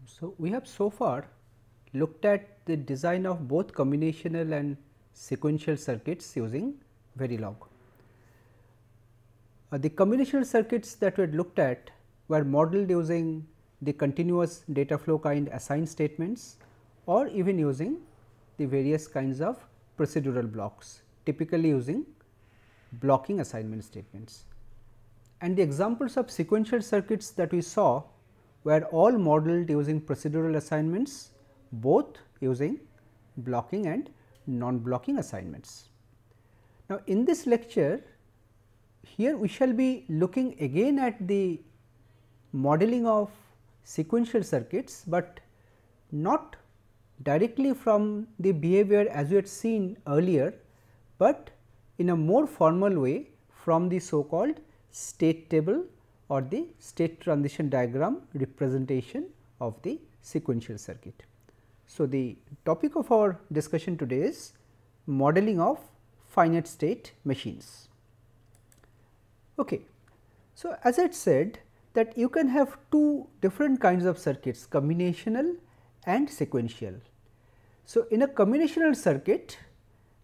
So, we have so far looked at the design of both combinational and sequential circuits using Verilog. The combinational circuits that we had looked at were modeled using the continuous data flow kind assigned statements or even using the various kinds of procedural blocks, typically using blocking assignment statements. And the examples of sequential circuits that we saw were all modeled using procedural assignments, both using blocking and non-blocking assignments. Now, in this lecture, here we shall be looking again at the modeling of sequential circuits, but not directly from the behavior as we had seen earlier, but in a more formal way from the so called state table or the state transition diagram representation of the sequential circuit. So, the topic of our discussion today is modeling of finite state machines. Okay. So, as I had said that you can have two different kinds of circuits, combinational and sequential. So, in a combinational circuit,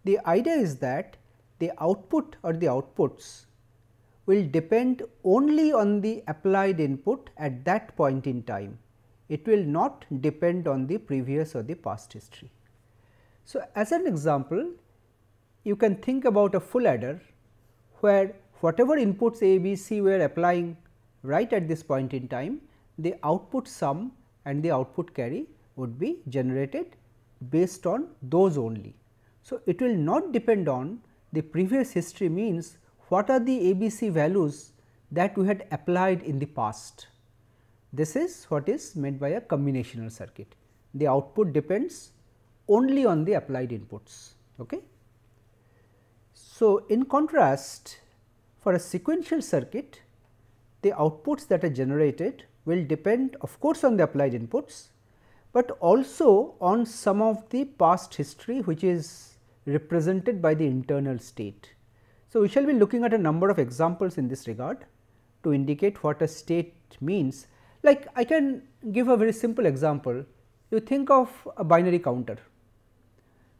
the idea is that the output or the outputs will depend only on the applied input at that point in time. It will not depend on the previous or the past history. So, as an example, you can think about a full adder where whatever inputs A, B, C we are applying right at this point in time, the output sum and the output carry would be generated based on those only. So, it will not depend on the previous history, means what are the ABC values that we had applied in the past. This is what is meant by a combinational circuit. The output depends only on the applied inputs. Okay. So, in contrast, for a sequential circuit, the outputs that are generated will depend of course on the applied inputs, but also on some of the past history which is represented by the internal state. So, we shall be looking at a number of examples in this regard to indicate what a state means. Like I can give a very simple example. You think of a binary counter,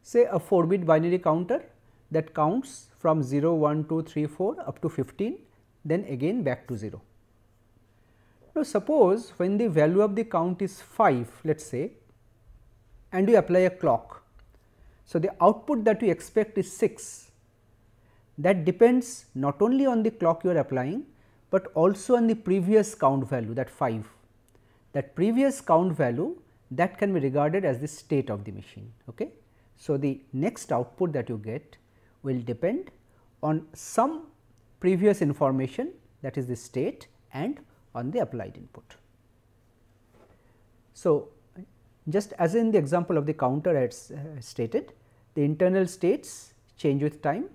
say a 4-bit binary counter that counts from 0, 1, 2, 3, 4 up to 15, then again back to 0. Now, suppose when the value of the count is 5, let us say, and you apply a clock. So, the output that we expect is 6. That depends not only on the clock you are applying, but also on the previous count value, that 5. That previous count value, that can be regarded as the state of the machine. Okay. So, the next output that you get will depend on some previous information, that is the state, and on the applied input. So, just as in the example of the counter I had stated, the internal states change with time,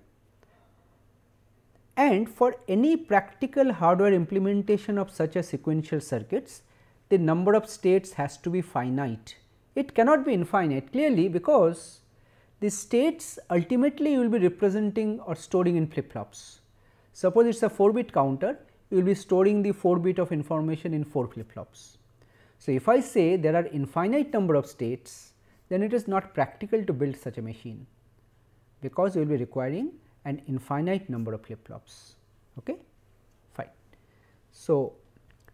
and for any practical hardware implementation of such a sequential circuits, the number of states has to be finite. It cannot be infinite clearly, because the states ultimately you will be representing or storing in flip flops. Suppose it is a 4-bit counter, you will be storing the 4-bit of information in 4 flip flops. So, if I say there are infinite number of states, then it is not practical to build such a machine, because you will be requiring an infinite number of flip flops. Okay? Fine. So,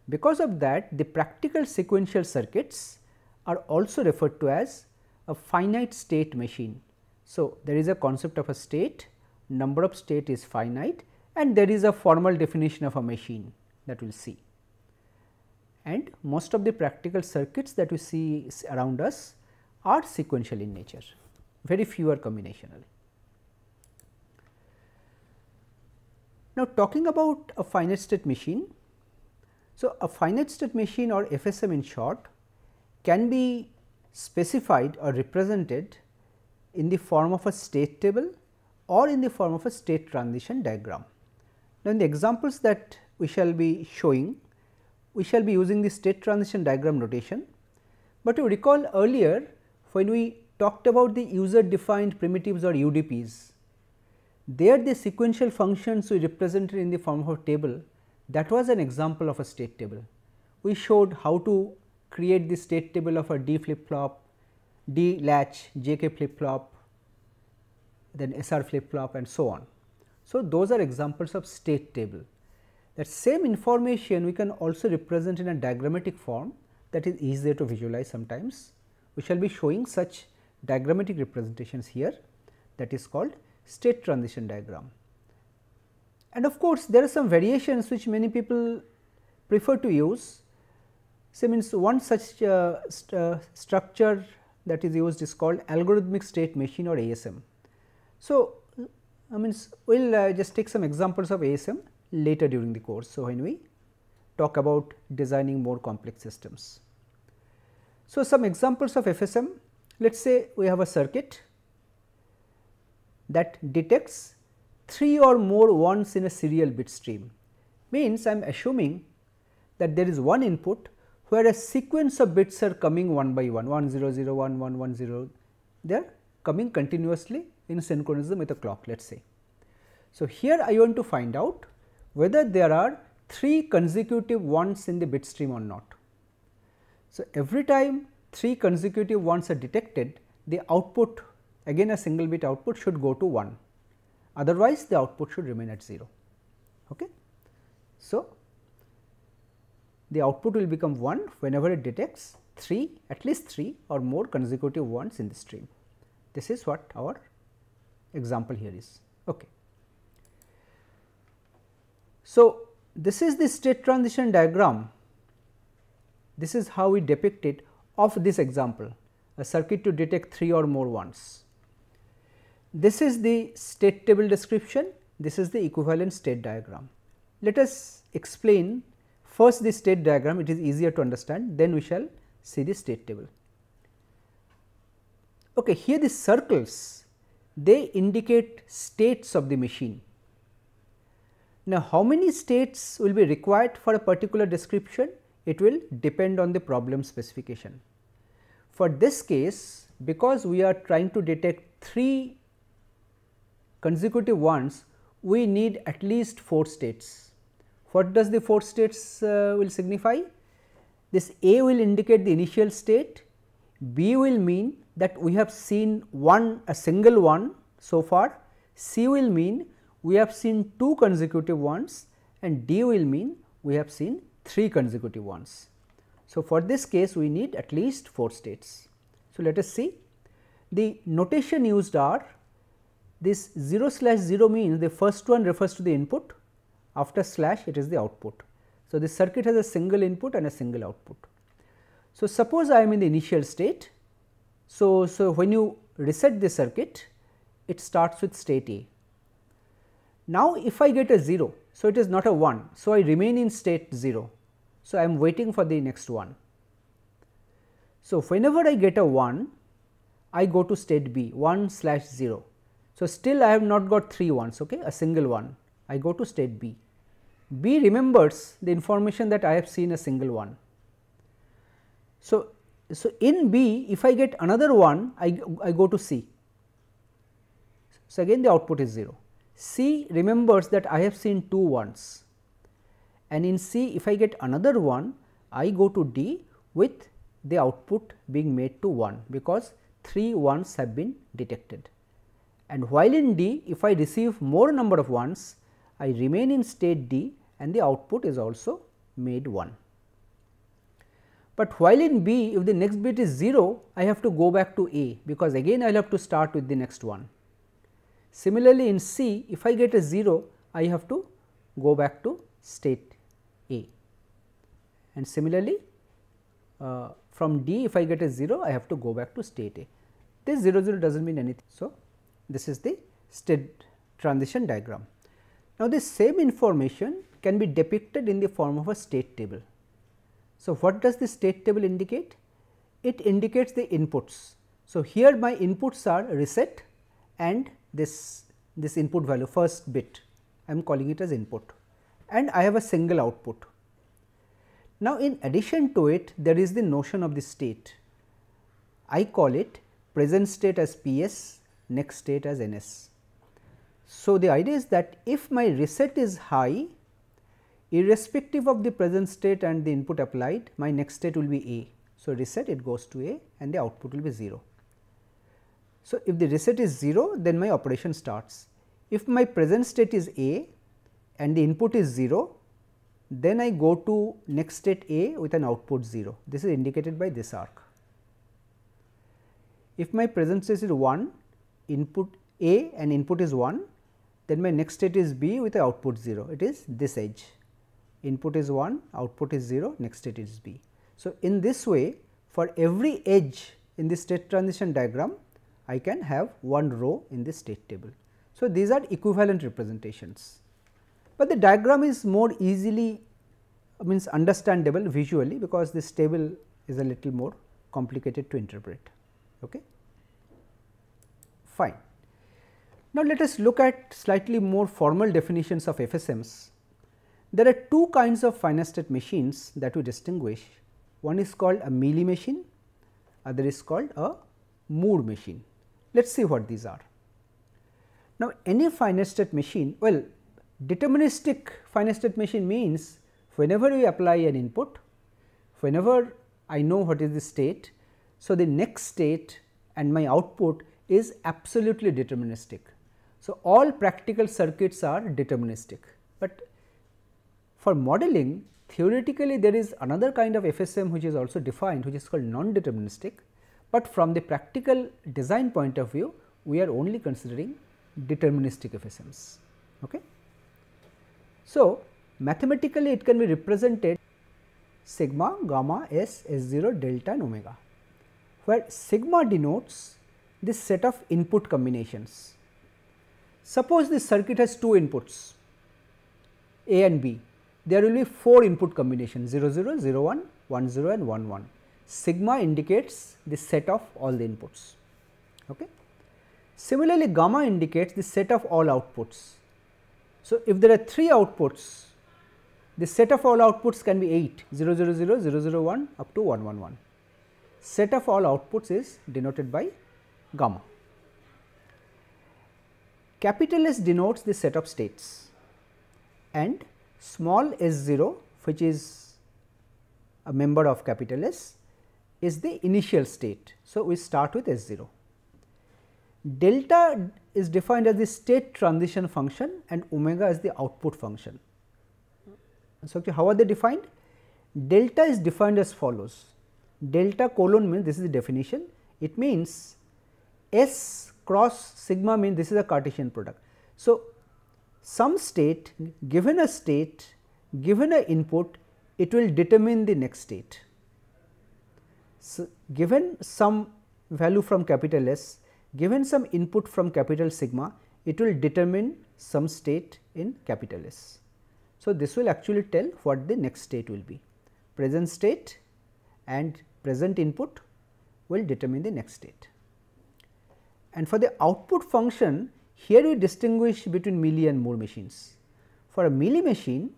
because of that, the practical sequential circuits are also referred to as a finite state machine. So, there is a concept of a state, number of state is finite, and there is a formal definition of a machine that we will see. And most of the practical circuits that we see around us are sequential in nature, very few are combinational. Now, talking about a finite state machine. So, a finite state machine, or FSM in short, can be specified or represented in the form of a state table or in the form of a state transition diagram. Now, in the examples that we shall be showing, we shall be using the state transition diagram notation, but you recall earlier when we talked about the user defined primitives or UDPs, there the sequential functions we represented in the form of a table, that was an example of a state table. We showed how to create the state table of a D flip flop, D latch, JK flip flop, then SR flip flop and so on. So, those are examples of state table. That same information we can also represent in a diagrammatic form, that is easier to visualize sometimes. We shall be showing such diagrammatic representations here, that is called state transition diagram. And of course, there are some variations which many people prefer to use. So, means one such structure that is used is called algorithmic state machine or ASM. So, I means we will just take some examples of ASM later during the course. So, when we talk about designing more complex systems. So, some examples of FSM, let us say we have a circuit that detects 3 or more 1s in a serial bit stream, means I am assuming that there is one input where a sequence of bits are coming one by one, 1 0 0 1 1 1 0, they are coming continuously in synchronism with a clock, let us say. So, here I want to find out whether there are 3 consecutive 1s in the bit stream or not. So, every time 3 consecutive 1s are detected, the output, again a single bit output, should go to 1, otherwise the output should remain at 0. Okay. So, the output will become 1 whenever it detects 3, at least 3 or more consecutive 1s in the stream. This is what our example here is. Okay. So, this is the state transition diagram. This is how we depict it of this example, a circuit to detect 3 or more 1s. This is the state table description, this is the equivalent state diagram. Let us explain first the state diagram, it is easier to understand, then we shall see the state table. Okay, here the circles, they indicate states of the machine. Now, how many states will be required for a particular description? It will depend on the problem specification. For this case, because we are trying to detect 3 consecutive 1s, we need at least 4 states. What does the 4 states will signify? This A will indicate the initial state, B will mean that we have seen a single 1 so far, C will mean we have seen 2 consecutive 1s, and D will mean we have seen 3 consecutive 1s. So, for this case we need at least 4 states. So, let us see, the notation used are this 0/0 means the first one refers to the input, after slash it is the output. So, this circuit has a single input and a single output. So, suppose I am in the initial state. So, when you reset the circuit, it starts with state A. Now, if I get a 0, so it is not a 1, so I remain in state 0. So, I am waiting for the next one. So, whenever I get a 1, I go to state B, 1/0. So, still I have not got 3 1s, okay, a single one, I go to state B. B remembers the information that I have seen a single one. So, in B, if I get another one, I go to C. So, again the output is 0. C remembers that I have seen 2 1s, and in C, if I get another one, I go to D with the output being made to 1, because 3 1s have been detected. And while in D, if I receive more number of 1s, I remain in state D and the output is also made 1. But while in B, if the next bit is 0, I have to go back to A, because again I will have to start with the next one. Similarly, in C, if I get a 0, I have to go back to state A, and similarly from D, if I get a 0, I have to go back to state A. This 0 0 does not mean anything. So, this is the state transition diagram. Now, this same information can be depicted in the form of a state table. So, what does the state table indicate? It indicates the inputs. So, here my inputs are reset and this input value, first bit, I am calling it as input, and I have a single output. Now, in addition to it, there is the notion of the state. I call it present state as PS, next state as NS. So, the idea is that if my reset is high, irrespective of the present state and the input applied, my next state will be A. So, reset it goes to A and the output will be 0. So, if the reset is 0, then my operation starts. If my present state is A and the input is 0, then I go to next state A with an output 0. This is indicated by this arc. If my present state is 1, input A and input is 1, then my next state is B with the output 0. It is this edge. Input is 1, output is 0, next state is B. So, in this way, for every edge in the state transition diagram, I can have one row in the state table. So, these are equivalent representations, but the diagram is more easily means understandable visually, because this table is a little more complicated to interpret. Okay. Fine. Now, let us look at slightly more formal definitions of FSMs. There are two kinds of finite state machines that we distinguish. One is called a Mealy machine, other is called a Moore machine. Let us see what these are. Now, any finite state machine, well, deterministic finite state machine means whenever we apply an input, whenever I know what is the state, so the next state and my output is absolutely deterministic. So, all practical circuits are deterministic, but for modeling, theoretically there is another kind of FSM which is also defined, which is called non-deterministic, but from the practical design point of view, we are only considering deterministic FSMs. Okay. So, mathematically it can be represented sigma, gamma, S, S0, delta and omega, where sigma denotes this set of input combinations. Suppose this circuit has two inputs, A and B. There will be 4 input combinations 0 0, 0 1, 1 0 and 1 1. Sigma indicates the set of all the inputs. Okay. Similarly, gamma indicates the set of all outputs. So, if there are 3 outputs, the set of all outputs can be 8 0 0 0, 0 0 1 up to 1 1 1. Set of all outputs is denoted by gamma. Capital S denotes the set of states, and small s0, which is a member of capital S, is the initial state. So, we start with S0. Delta is defined as the state transition function and omega is the output function. So, how are they defined? Delta is defined as follows. Delta colon means, this is the definition, it means S cross sigma means this is a Cartesian product. So, some state, given a state, given a input, it will determine the next state. So, given some value from capital S, given some input from capital sigma, it will determine some state in capital S. So, this will actually tell what the next state will be. Present state and present input will determine the next state. And for the output function, here we distinguish between Mealy and Moore machines. For a Mealy machine,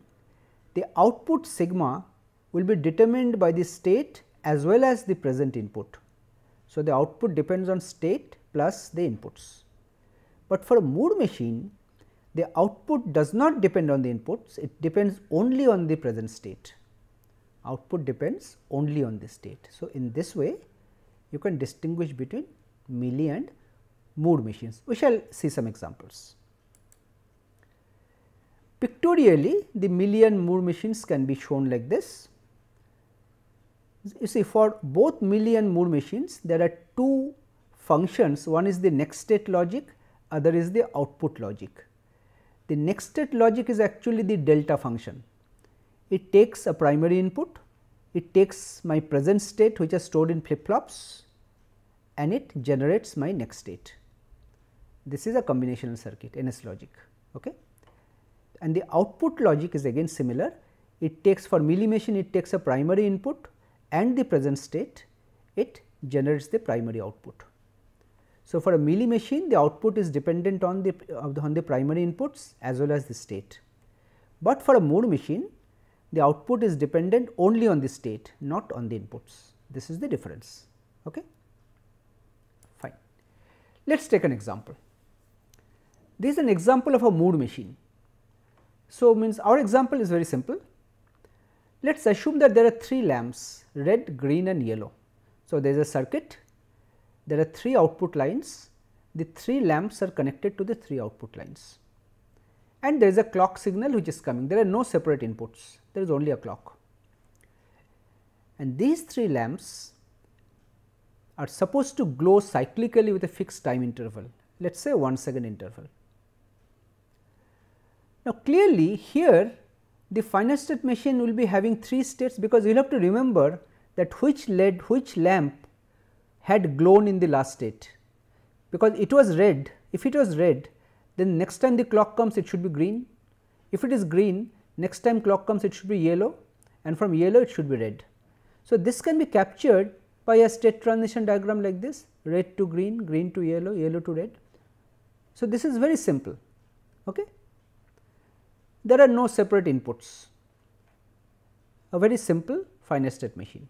the output sigma will be determined by the state as well as the present input. So, the output depends on state plus the inputs. But for a Moore machine, the output does not depend on the inputs, it depends only on the present state. Output depends only on the state. So, in this way, you can distinguish between Mealy and Moore machines. We shall see some examples. Pictorially, the Mealy and Moore machines can be shown like this. You see, for both Mealy and Moore machines, there are two functions, one is the next state logic, other is the output logic. The next state logic is actually the delta function. It takes a primary input, it takes my present state which is stored in flip flops and it generates my next state. This is a combinational circuit, NS logic. Okay. And the output logic is again similar. It takes, for Mealy machine, it takes a primary input and the present state, it generates the primary output. So, for a Mealy machine, the output is dependent on the primary inputs as well as the state. But for a Moore machine, the output is dependent only on the state, not on the inputs. This is the difference. Okay. Fine. Let us take an example. This is an example of a Moore machine. So, means our example is very simple. Let us assume that there are 3 lamps, red, green and yellow. So, there is a circuit, there are 3 output lines, the 3 lamps are connected to the 3 output lines, and there is a clock signal which is coming. There are no separate inputs, there is only a clock, and these 3 lamps are supposed to glow cyclically with a fixed time interval, let us say 1 second interval. Now, clearly here the finite state machine will be having 3 states, because you will have to remember that which lamp had glown in the last state, because it was red. If it was red, then next time the clock comes it should be green. If it is green, next time clock comes it should be yellow, and from yellow it should be red. So, this can be captured by a state transition diagram like this, red to green, green to yellow, yellow to red. So, this is very simple. Okay. There are no separate inputs, a very simple finite state machine.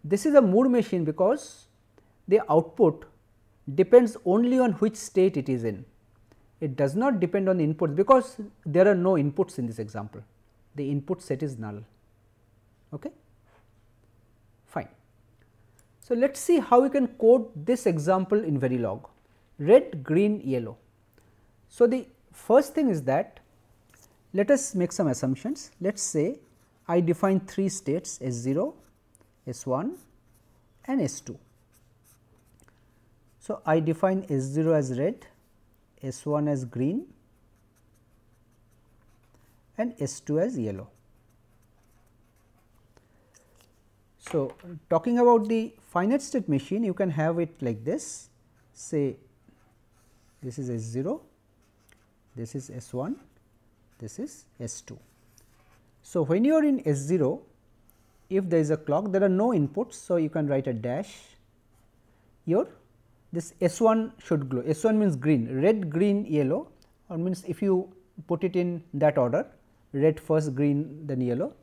This is a Moore machine because the output depends only on which state it is in. It does not depend on the inputs, because there are no inputs in this example, the input set is null. Okay? Fine. So, let us see how we can code this example in Verilog, red, green, yellow. So, the first thing is that let us make some assumptions. Let us say I define 3 states S0, S1 and S2. So, I define S0 as red, S1 as green and S2 as yellow. So, talking about the finite state machine, you can have it like this, say this is S0, this is S1, this is S2. So, when you are in S0, if there is a clock, there are no inputs. So, you can write a dash, your this S1 should glow. S1 means green, red, green, yellow, or means if you put it in that order, red first, green, then yellow.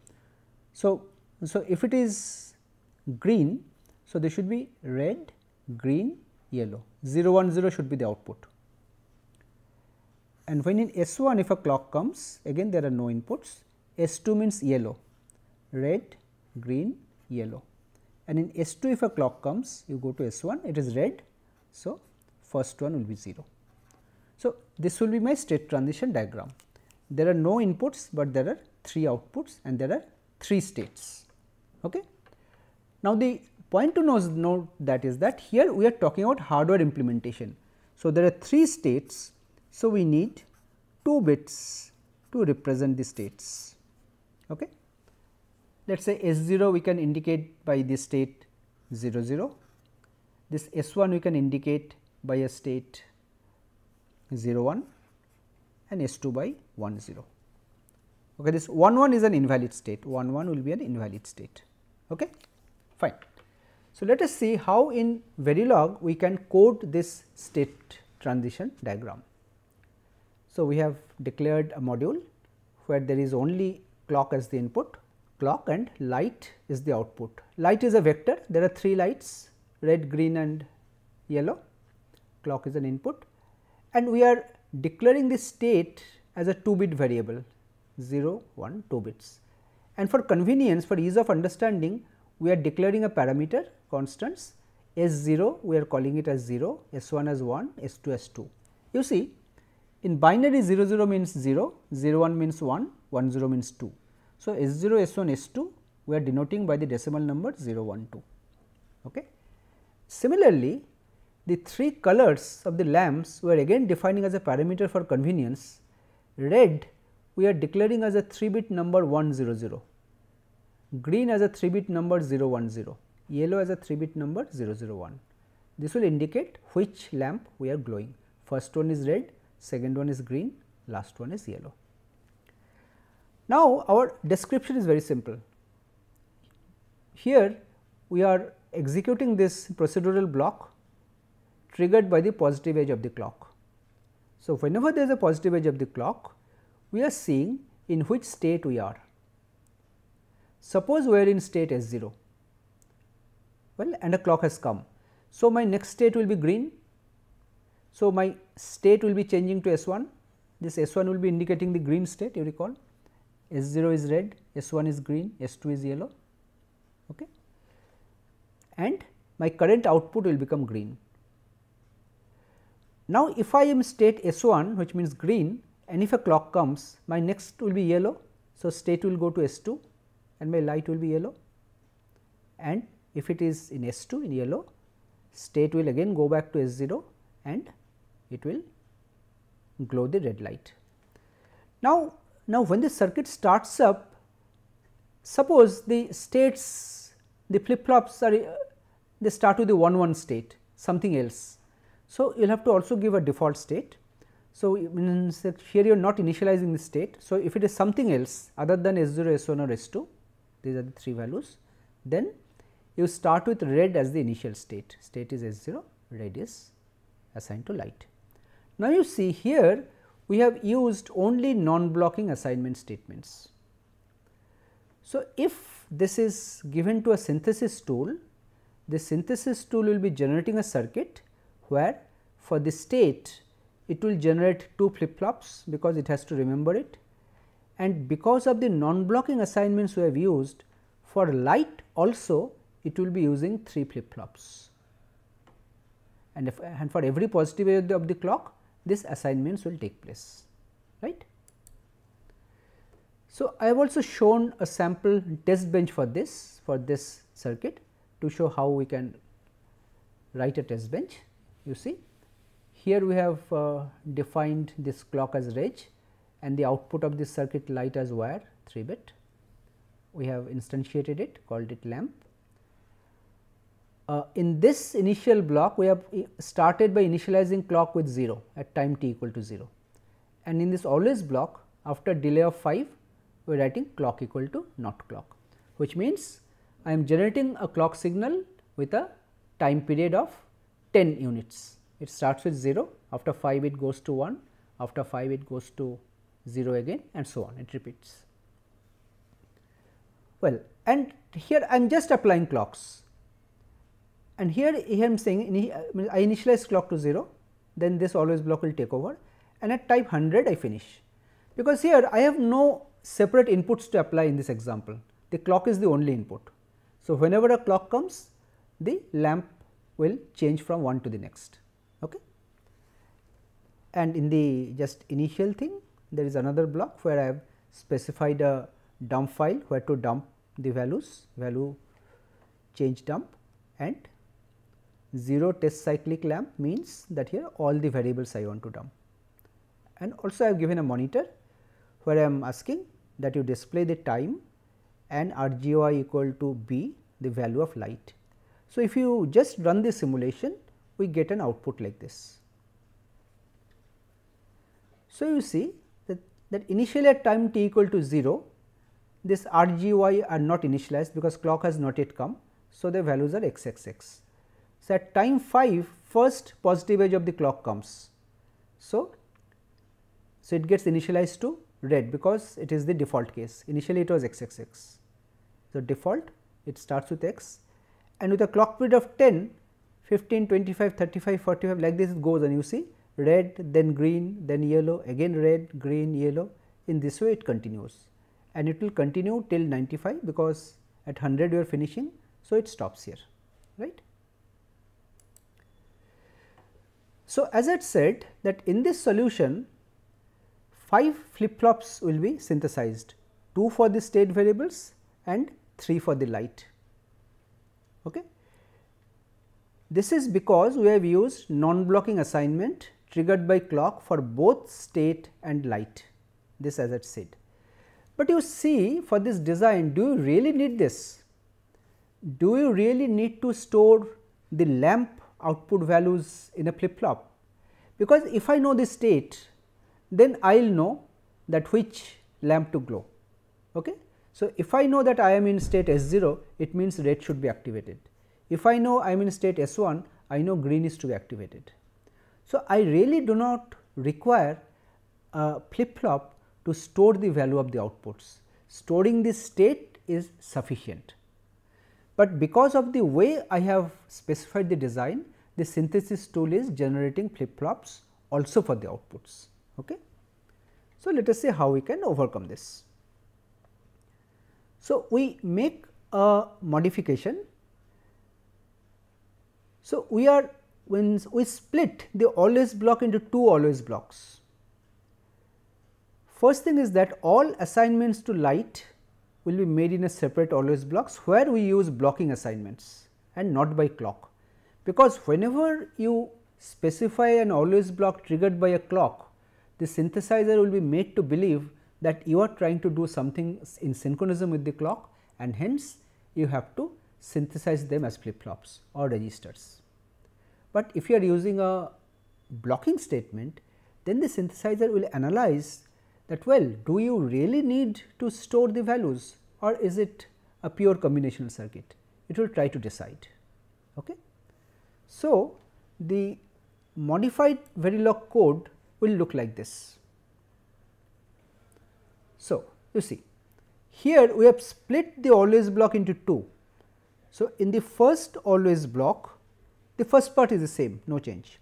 So, if it is green, so there should be red, green, yellow, 0, 1, 0 should be the output. And when in S1 if a clock comes, again there are no inputs, S2 means yellow, red, green, yellow, and in S2 if a clock comes, you go to S1, it is red. So, first one will be 0. So, this will be my state transition diagram. There are no inputs, but there are 3 outputs and there are 3 states. Okay. Now, the point to note that is that here we are talking about hardware implementation. So, there are 3 states. So, we need 2 bits to represent the states. Okay. Let us say S0 we can indicate by the state 0 0, this S1 we can indicate by a state 0 1 and S2 by 1 0. Okay, this 1 1 is an invalid state, 1 1 will be an invalid state. Okay, fine. So, let us see how in Verilog we can code this state transition diagram. So, we have declared a module where there is only clock as the input, clock and light is the output. Light is a vector, there are 3 lights, red, green and yellow, clock is an input, and we are declaring the state as a 2-bit variable 0, 1, 2 bits. And for convenience, for ease of understanding, we are declaring a parameter constants, S0 we are calling it as 0, S1 as 1, S2 as 2. You see, in binary 0 0 means 0, 0 1 means 1, 1 0 means 2. So, S0, S1, S2 we are denoting by the decimal number 0, 1, 2. Okay. Similarly, the 3 colors of the lamps we are again defining as a parameter for convenience. Red we are declaring as a 3-bit number 1 0 0, green as a 3-bit number 0 1 0, yellow as a 3-bit number 0 0 1. This will indicate which lamp we are glowing. First one is red, second one is green, last one is yellow. Now, our description is very simple. Here we are executing this procedural block triggered by the positive edge of the clock. So, whenever there is a positive edge of the clock, we are seeing in which state we are. Suppose we are in state S0, well, and a clock has come. So, my next state will be green. So, my state will be changing to S1, this S1 will be indicating the green state, you recall, S0 is red, S1 is green, S2 is yellow, okay. And my current output will become green. Now, if I am state S1, which means green, and if a clock comes, my next will be yellow. So, state will go to S2 and my light will be yellow, and if it is in S2 in yellow, state will again go back to S0 and it will glow the red light. Now when the circuit starts up, suppose the states, the flip flops are they start with the 1 1 state, something else. So, you will have to also give a default state. So, means that here you are not initializing the state. So, if it is something else other than S0, S1 or S2, these are the 3 values, then you start with red as the initial state, state is S0, red is assigned to light. Now, you see here we have used only non-blocking assignment statements. So, if this is given to a synthesis tool, the synthesis tool will be generating a circuit where for the state it will generate 2 flip flops because it has to remember it, and because of the non-blocking assignments we have used, for light also it will be using 3 flip flops, and for every positive edge of the clock this assignments will take place, right. So, I have also shown a sample test bench for this circuit to show how we can write a test bench. You see here we have defined this clock as reg and the output of this circuit light as wire 3 bit. We have instantiated it, called it lamp. In this initial block we have started by initializing clock with 0 at time t equal to 0, and in this always block after delay of 5 we are writing clock equal to not clock, which means I am generating a clock signal with a time period of 10 units. It starts with 0, after 5 it goes to 1, after 5 it goes to 0 again, and so on, it repeats. Well, and here I am just applying clocks, and here I am saying I initialize clock to 0, then this always block will take over, and at type 100 I finish, because here I have no separate inputs to apply in this example, the clock is the only input. So, whenever a clock comes, the lamp will change from one to the next. Okay. And in the just initial thing, there is another block where I have specified a dump file where to dump the values, value change dump, and 0 test cyclic lamp means that here all the variables I want to dump. And also I have given a monitor where I am asking that you display the time and RGOI equal to B, the value of light. So, if you just run the simulation, we get an output like this. So, you see that initially at time t equal to 0, this RGY are not initialized because clock has not yet come. So, the values are XXX. So, at time 5, first positive edge of the clock comes. So, it gets initialized to red because it is the default case. Initially it was XXX. So, default it starts with X, and with a clock period of 10, 15, 25, 35, 45 like this it goes, and you see red, then green, then yellow, again red, green, yellow. In this way it continues, and it will continue till 95 because at 100 you are finishing. So, it stops here, right. So, as I had said that in this solution 5 flip flops will be synthesized, 2 for the state variables and 3 for the light. Okay. This is because we have used non-blocking assignment triggered by clock for both state and light, this as I said. But you see, for this design, do you really need this? Do you really need to store the lamp output values in a flip flop? Because if I know the state, then I will know that which lamp to glow. Okay. So, if I know that I am in state S0, it means red should be activated. If I know I am in state S1, I know green is to be activated. So, I really do not require a flip flop to store the value of the outputs. Storing the state is sufficient, but because of the way I have specified the design, the synthesis tool is generating flip flops also for the outputs. Okay. So, let us see how we can overcome this. So, we make a modification. So, when we split the always block into two always blocks. First thing is that all assignments to light will be made in a separate always blocks, where we use blocking assignments and not by clock, because whenever you specify an always block triggered by a clock, the synthesizer will be made to believe that you are trying to do something in synchronism with the clock, and hence you have to synthesize them as flip flops or registers. But if you are using a blocking statement, then the synthesizer will analyze that, well, do you really need to store the values, or is it a pure combinational circuit? It will try to decide. Okay. So, the modified Verilog code will look like this. So, you see, here we have split the always block into two. So, in the first always block, the first part is the same, no change.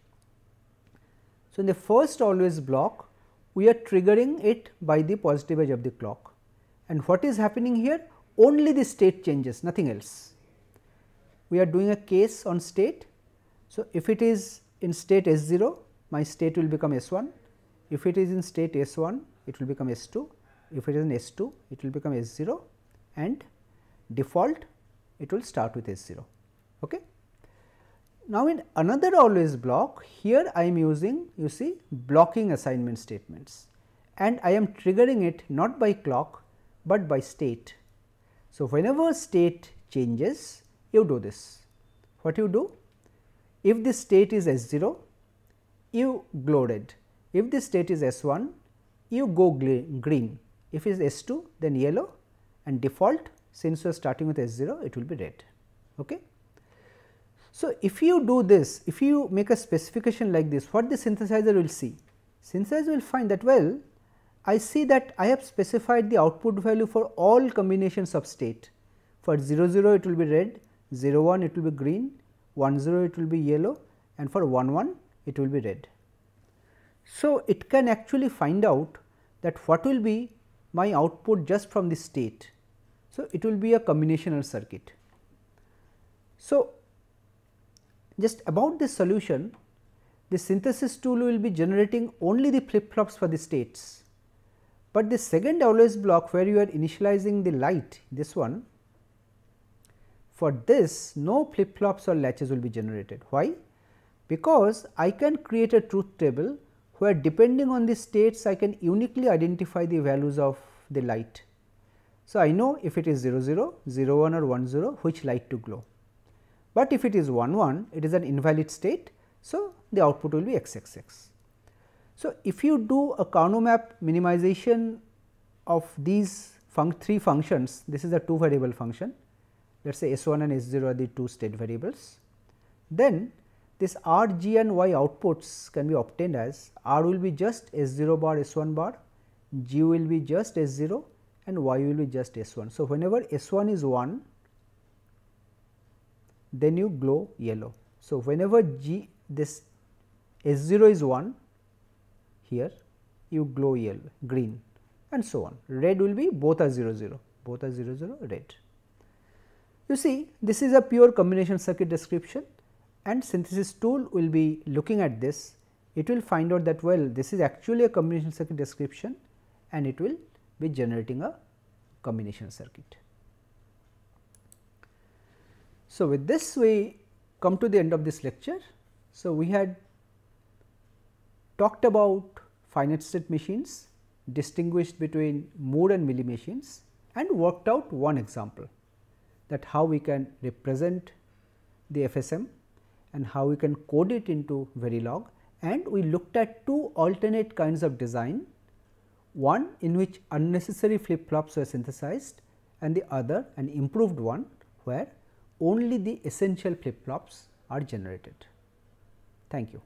So, in the first always block, we are triggering it by the positive edge of the clock, and what is happening here? Only the state changes, nothing else. We are doing a case on state. So, if it is in state S0, my state will become S1. If it is in state S1, it will become S2. If it is in S2, it will become S0, and default it will start with S0. Okay. Now, in another always block, here I am using, you see, blocking assignment statements, and I am triggering it not by clock, but by state. So, whenever state changes, you do this. What you do? If the state is S0, you glow red. If the state is S1, you go green. If it is S2, then yellow, and default, since you are starting with S0, it will be red. Okay. So, if you do this, if you make a specification like this, what the synthesizer will see? Synthesizer will find that, well, I see that I have specified the output value for all combinations of state. For 0 0 it will be red, 0 1 it will be green, 1 0 it will be yellow, and for 1 1 it will be red. So, it can actually find out that what will be my output just from the state. So, it will be a combinational circuit. So, just about this solution, the synthesis tool will be generating only the flip flops for the states, but the second always block where you are initializing the light, this one, for this no flip flops or latches will be generated. Why? Because I can create a truth table where depending on the states I can uniquely identify the values of the light. So, I know if it is 0 0, 0 1 or 1 0 which light to glow. But if it is 1 1, it is an invalid state. So, the output will be XXX. So, if you do a Carnot map minimization of these three functions, this is a 2 variable function, let us say S1 and S0 are the 2 state variables, then this R, G and Y outputs can be obtained as R will be just S0 bar S1 bar, G will be just S0 and Y will be just S1. So, whenever S1 is 1, then you glow yellow. So, whenever this S0 is 1, here you glow yellow, green, and so on. Red will be both are 0 0, both are 0 0 red. You see, this is a pure combination circuit description, and synthesis tool will be looking at this. It will find out that, well, this is actually a combination circuit description, and it will be generating a combination circuit. So, with this we come to the end of this lecture. So, we had talked about finite state machines, distinguished between Moore and Mealy machines, and worked out one example, that how we can represent the FSM and how we can code it into Verilog, and we looked at two alternate kinds of design, one in which unnecessary flip flops were synthesized, and the other an improved one where only the essential flip flops are generated. Thank you.